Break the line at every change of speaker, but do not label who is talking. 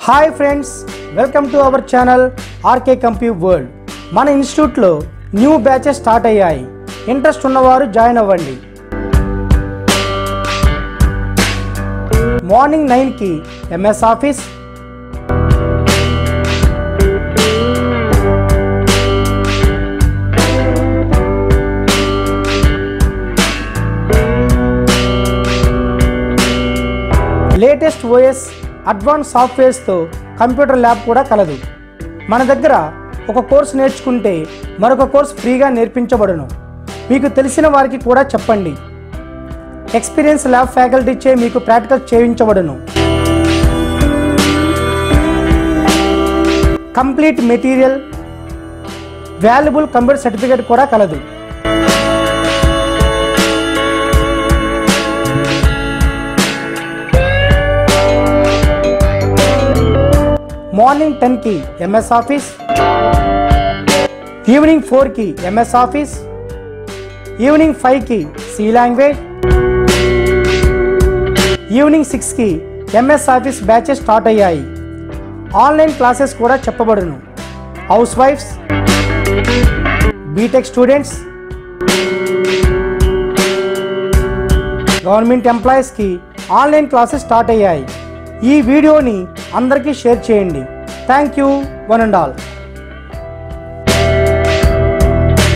Hi friends, welcome to our channel RK Compu World. మన ఇన్స్టిట్యూట్లో new batches start అయ్యాయి. Interest ఉన్నవారు join అవ్వండి. మార్నింగ్ 9కి MS Office, latest OS advance సాఫ్ట్వేర్స్తో కంప్యూటర్ ల్యాబ్ కూడా కలదు. మన దగ్గర ఒక కోర్సు నేర్చుకుంటే మరొక కోర్సు ఫ్రీగా నేర్పించబడును. మీకు తెలిసిన వారికి కూడా చెప్పండి. ఎక్స్పీరియన్స్ ల్యాబ్ ఫ్యాకల్టీచే మీకు ప్రాక్టికల్ చేయించబడును. Complete material, valuable computer certificate కూడా కలదు. మార్నింగ్ 10కి ఎంఎస్ ఆఫీస్, ఈవినింగ్ 4కి ఎంఎస్ ఆఫీస్, ఈవినింగ్ 5కి సి లాంగ్వేజ్, ఈవినింగ్ 6కి ఎంఎస్ ఆఫీస్ బ్యాచెస్ స్టార్ట్ అయ్యాయి. ఆన్లైన్ క్లాసెస్ కూడా చెప్పబడును. హౌస్ వైఫ్స్, బీటెక్ స్టూడెంట్స్, గవర్నమెంట్ ఎంప్లాయీస్కి ఆన్లైన్ క్లాసెస్ స్టార్ట్ అయ్యాయి. ఈ వీడియోని అందరికీ షేర్ చేయండి. Thank you one and all.